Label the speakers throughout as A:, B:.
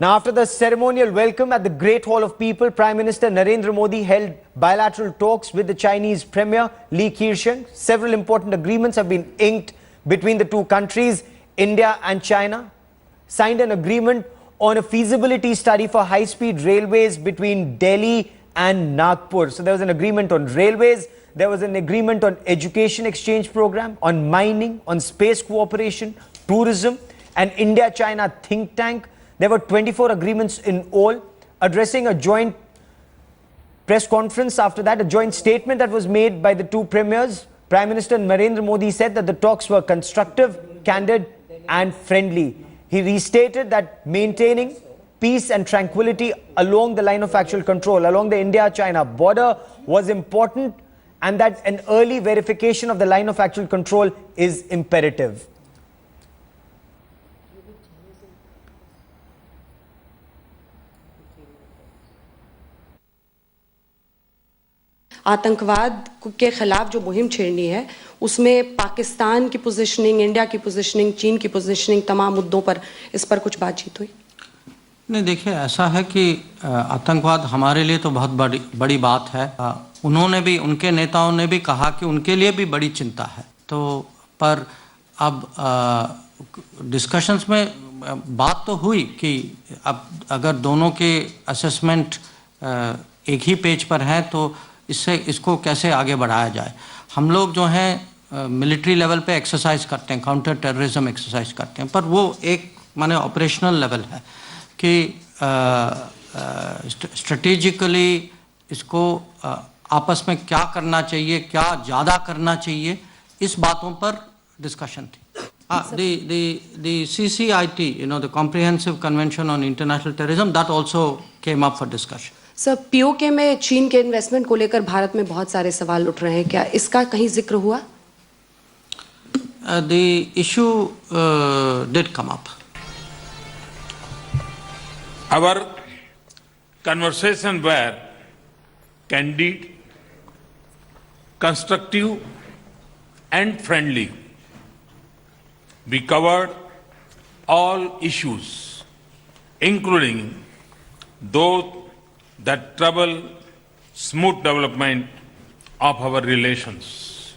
A: Now, after the ceremonial welcome at the Great Hall of People, Prime Minister Narendra Modi held bilateral talks with the Chinese Premier Li Keqiang. Several important agreements have been inked between the two countries. India and China signed an agreement on a feasibility study for high-speed railways between Delhi and Nagpur. So there was an agreement on railways, there was an agreement on education exchange program, on mining, on space cooperation, tourism, and India-China think tank. There were 24 agreements in all. Addressing a joint press conference after that, a joint statement that was made by the two premiers, Prime Minister Narendra Modi said that the talks were constructive, candid and friendly. He restated that maintaining peace and tranquility along the line of actual control, along the India-China border was important, and that an early verification of the line of actual control is imperative.
B: आतंकवाद के खिलाफ जो मुहिम छेड़नी है उसमें पाकिस्तान की positioning, India की positioning, चीन की पोजीशनिंग, तमाम मुद्दों पर इस पर कुछ बातचीत हुई?
C: नहीं, देखिए ऐसा है कि आतंकवाद हमारे लिए तो बहुत बड़ी बात है। उन्होंने भी, उनके नेताओं ने भी कहा कि उनके लिए भी बड़ी चिंता है। तो पर अब डिस्कशंस में बात तो हुई कि अब अगर दोनों के असेसमेंट एक ही पेज पर हैं तो इसको कैसे आगे बढ़ाया जाए। हम लोग जो हैं मिलिट्री लेवल पे एक्सरसाइज करते हैं, काउंटर टेररिज्म एक्सरसाइज करते हैं, पर वो एक माने ऑपरेशनल लेवल है कि स्ट्रेटेजिकली इसको आपस में क्या करना चाहिए, क्या ज़्यादा करना चाहिए, इस बातों पर डिस्कशन थी। The CCIT, you know, the Comprehensive Convention on International Terrorism, that also came up for discussion.
B: Sir, PoK में चीन के इन्वेस्टमेंट को लेकर भारत में बहुत सारे सवाल उठ रहे हैं, क्या इसका कहीं जिक्र हुआ?
C: The issue did come up.
D: Our conversations were candid, constructive and friendly. We covered all issues, including those that trouble smooth development of our relations.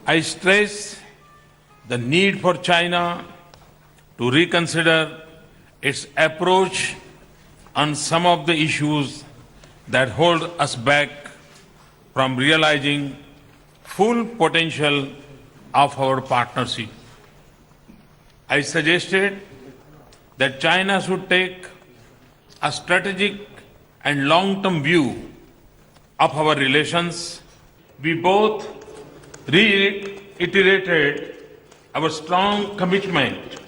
D: I stress the need for China to reconsider its approach on some of the issues that hold us back from realizing full potential of our partnership. I suggested that China should take a strategic and long-term view of our relations. We both reiterated our strong commitment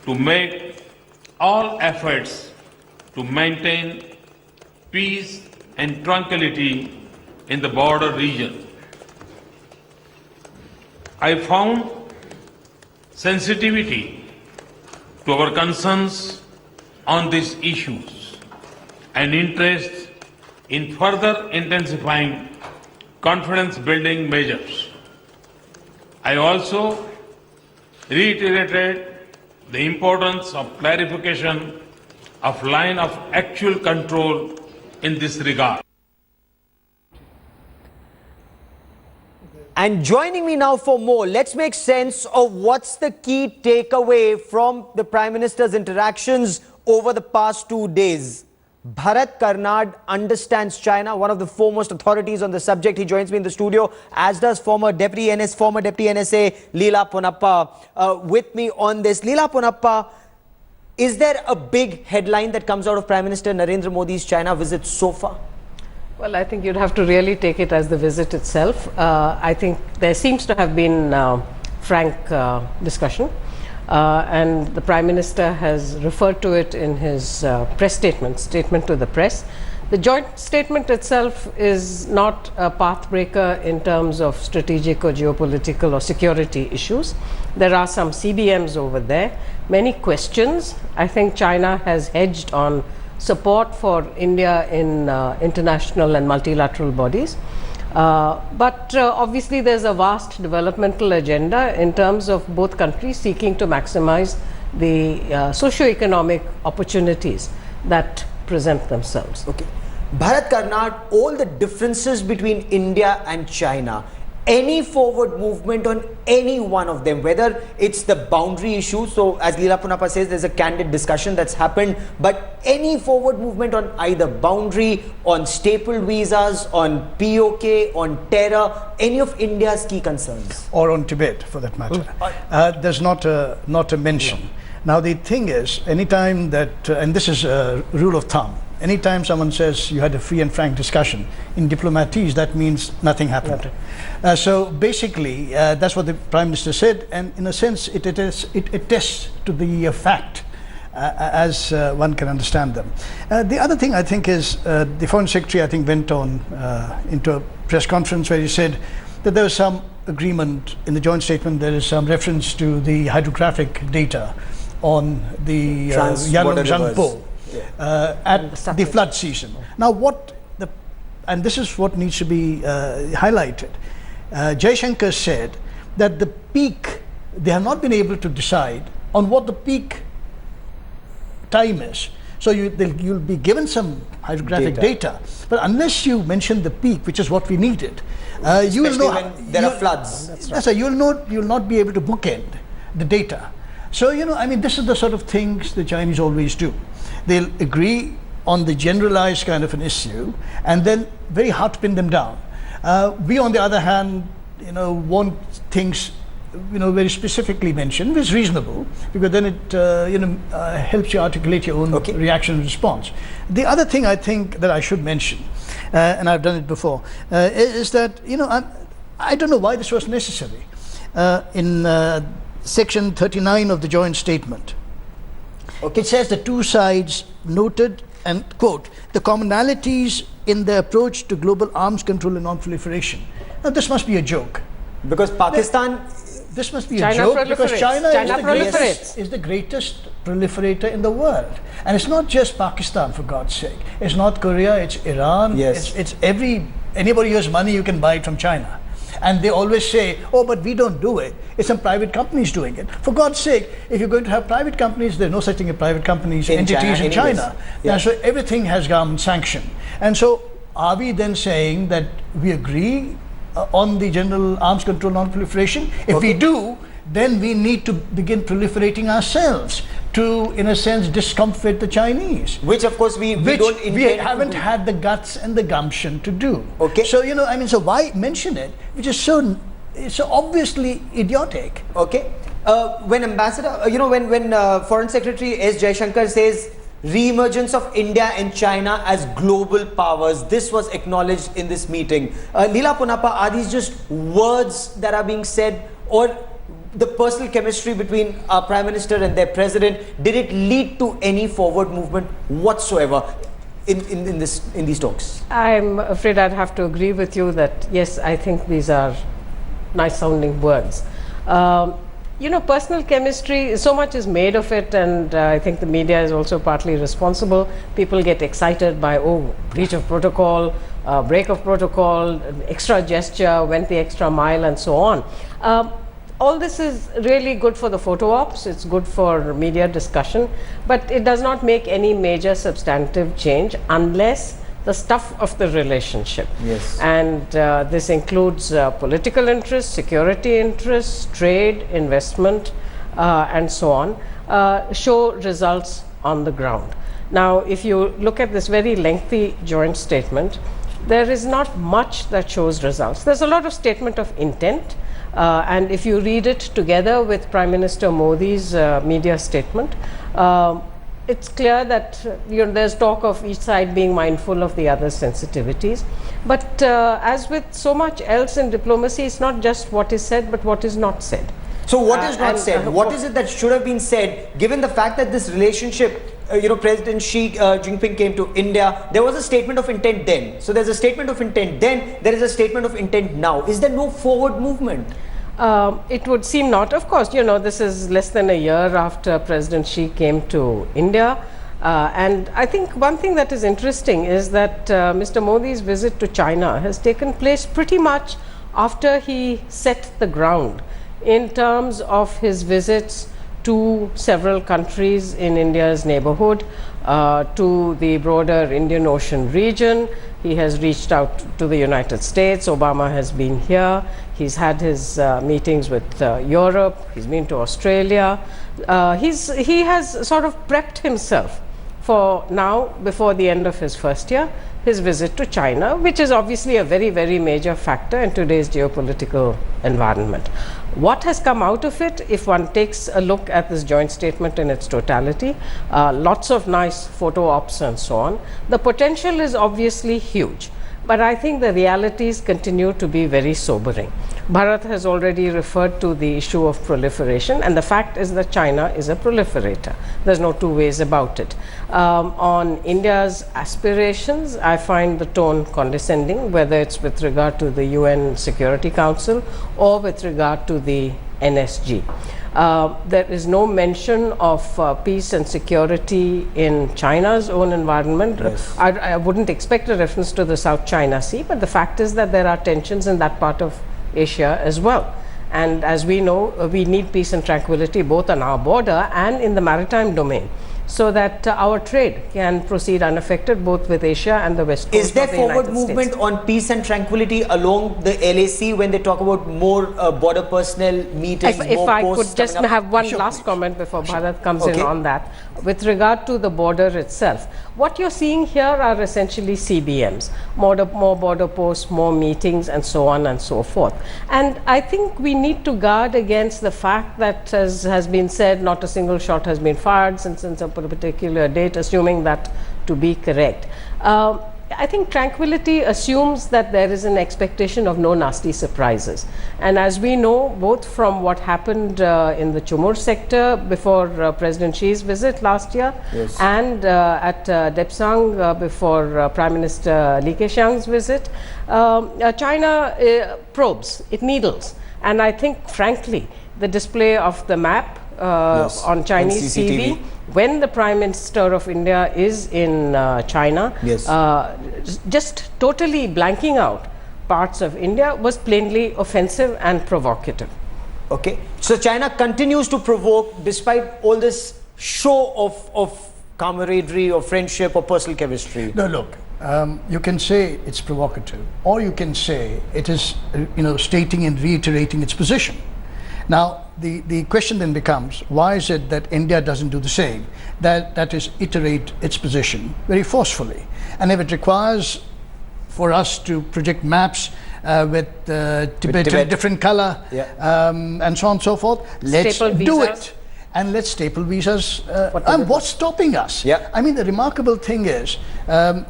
D: to make all efforts to maintain peace and tranquility in the border region. I found sensitivity to our concerns on these issues and interest in further intensifying confidence-building measures. I also reiterated the importance of clarification of line of actual control in this regard.
A: And joining me now for more, let's make sense of what's the key takeaway from the Prime Minister's interactions over the past 2 days. Bharat Karnad understands China, one of the foremost authorities on the subject. He joins me in the studio, as does former Deputy NSA Leela Ponnappa with me on this. Leela Ponnappa, is there a big headline that comes out of Prime Minister Narendra Modi's China visit so far?
E: Well, I think you'd have to really take it as the visit itself. I think there seems to have been frank discussion, and the Prime Minister has referred to it in his press statement to the press. The joint statement itself is not a pathbreaker in terms of strategic or geopolitical or security issues. There are some CBMs over there, many questions. I think China has hedged on support for India in international and multilateral bodies. But obviously there's a vast developmental agenda in terms of both countries seeking to maximize the socio-economic opportunities that present themselves.
A: Okay. Bharat Karnat, all the differences between India and China, any forward movement on any one of them, whether it's the boundary issue, so as Leela Punappa says, there's a candid discussion that's happened, but any forward movement on either boundary, on staple visas, on POK, on terror, any of India's key concerns?
F: Or on Tibet, for that matter. There's not a mention. No. Now the thing is, anytime that, and this is a rule of thumb, anytime someone says you had a free and frank discussion, in diplomatese that means nothing happened. So basically, that's what the Prime Minister said, and in a sense it attests to the fact as one can understand them. The other thing I think is, the Foreign Secretary I think went on into a press conference where he said that there was some agreement in the joint statement, there is some reference to the hydrographic data on the Yalong-Zhangpo. At the flood season. Now and this is what needs to be highlighted. Jaishankar said that the peak, they have not been able to decide on what the peak time is. So you'll be given some hydrographic data, but unless you mention the peak, which is what we needed, you will know
A: when there are floods.
F: That's right. You'll not be able to bookend the data. So I mean, this is the sort of things the Chinese always do. They'll agree on the generalized kind of an issue and then very hard to pin them down. We, on the other hand, want things, very specifically mentioned, which is reasonable, because then it, helps you articulate your own reaction and response. The other thing I think that I should mention, and I've done it before, is that, I don't know why this was necessary. In Section 39 of the joint statement, it says the two sides noted, and quote, the commonalities in their approach to global arms control and non-proliferation. Now this must be a joke.
A: Because Pakistan...
F: This must be a joke, because China is the greatest proliferator in the world. And it's not just Pakistan, for God's sake. It's North Korea, it's Iran, it's anybody who has money you can buy it from China. And they always say, oh, but we don't do it. It's some private companies doing it. For God's sake, if you're going to have private companies, there's no such thing as private companies, entities in China. Yeah. So everything has government sanction. And so are we then saying that we agree on the general arms control non-proliferation? If we do, then we need to begin proliferating ourselves to, in a sense, discomfort the Chinese.
A: Which, of course, we
F: haven't had the guts and the gumption to do. Okay. So, I mean, so why mention it, which is so obviously idiotic?
A: Okay. When Ambassador, when Foreign Secretary S. Jaishankar says re-emergence of India and China as global powers, this was acknowledged in this meeting. Leela Punappa, are these just words that are being said, or the personal chemistry between our Prime Minister and their President, did it lead to any forward movement whatsoever in these talks?
E: I'm afraid I'd have to agree with you that yes, I think these are nice sounding words. Personal chemistry, so much is made of it, and I think the media is also partly responsible. People get excited by, breach of protocol, break of protocol, extra gesture, went the extra mile, and so on. All this is really good for the photo ops, it's good for media discussion, but it does not make any major substantive change unless the stuff of the relationship.
A: Yes.
E: And this includes political interests, security interests, trade, investment, and so on, show results on the ground. Now, if you look at this very lengthy joint statement, there is not much that shows results. There's a lot of statement of intent. And if you read it together with Prime Minister Modi's media statement, it's clear that there's talk of each side being mindful of the other's sensitivities. But as with so much else in diplomacy, it's not just what is said, but what is not said.
A: So what is not said? What is it that should have been said, given the fact that this relationship, President Xi Jinping came to India, there was a statement of intent then. So there's a statement of intent then, there is a statement of intent now. Is there no forward movement?
E: It would seem not. Of course, this is less than a year after President Xi came to India. And I think one thing that is interesting is that Mr. Modi's visit to China has taken place pretty much after he set the ground in terms of his visits to several countries in India's neighborhood, to the broader Indian Ocean region. He has reached out to the United States. Obama has been here. He's had his meetings with Europe. He's been to Australia. He has sort of prepped himself for now, before the end of his first year, his visit to China, which is obviously a very, very major factor in today's geopolitical environment. What has come out of it, if one takes a look at this joint statement in its totality, lots of nice photo ops and so on, the potential is obviously huge. But I think the realities continue to be very sobering. Bharat has already referred to the issue of proliferation, and the fact is that China is a proliferator. There's no two ways about it. On India's aspirations, I find the tone condescending, whether it's with regard to the UN Security Council or with regard to the NSG. There is no mention of peace and security in China's own environment.
A: Yes.
E: I wouldn't expect a reference to the South China Sea, but the fact is that there are tensions in that part of Asia as well. And as we know, we need peace and tranquility both on our border and in the maritime domain, so that our trade can proceed unaffected both with Asia and the West Coast.
A: Is there
E: of the
A: forward
E: United
A: movement
E: States.
A: on peace and tranquility along the LAC when they talk about more border personnel meetings?
E: If
A: more
E: I
A: posts
E: could just
A: coming up?
E: have one
A: Sure,
E: last
A: please.
E: comment before Bharat comes in
A: Okay.
E: on that. With regard to the border itself, what you're seeing here are essentially CBMs, more border posts, more meetings, and so on and so forth. And I think we need to guard against the fact that, as has been said, not a single shot has been fired since a particular date, assuming that to be correct. I think tranquility assumes that there is an expectation of no nasty surprises. And as we know, both from what happened in the Chumur sector before President Xi's visit last year,
A: Yes.
E: and at Depsang before Prime Minister Li Keqiang's visit, China probes, it needles. And I think, frankly, the display of the map
A: Yes,
E: on Chinese
A: on CCTV.
E: TV, when the Prime Minister of India is in China,
A: Yes.
E: just totally blanking out parts of India was plainly offensive and provocative.
A: Okay, so China continues to provoke despite all this show of camaraderie or friendship or personal chemistry.
F: No, look, you can say it's provocative, or you can say it is, stating and reiterating its position. Now, the question then becomes, why is it that India doesn't do the same? That is, iterate its position very forcefully. And if it requires for us to project maps with Tibet in a
A: Tibet.
F: different color,
A: Yeah.
F: and so on and so forth, let's
E: Staple
F: do
E: visas.
F: it. And let's staple visas.
A: For
F: And
A: Tibet.
F: what's stopping us?
A: Yeah.
F: I mean, the remarkable thing is,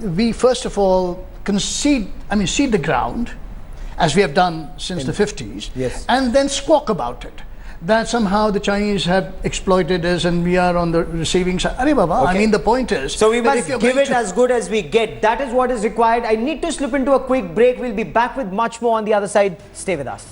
F: we first of all seed the ground, as we have done since the 50s,
A: Yes.
F: and then squawk about it. That somehow the Chinese have exploited us and we are on the receiving side. Arey Baba, I
A: Okay.
F: mean, the point is,
A: So we
F: that
A: must
F: if you're
A: give
F: going
A: it
F: to-
A: as good as we get. That is what is required. I need to slip into a quick break. We'll be back with much more on the other side. Stay with us.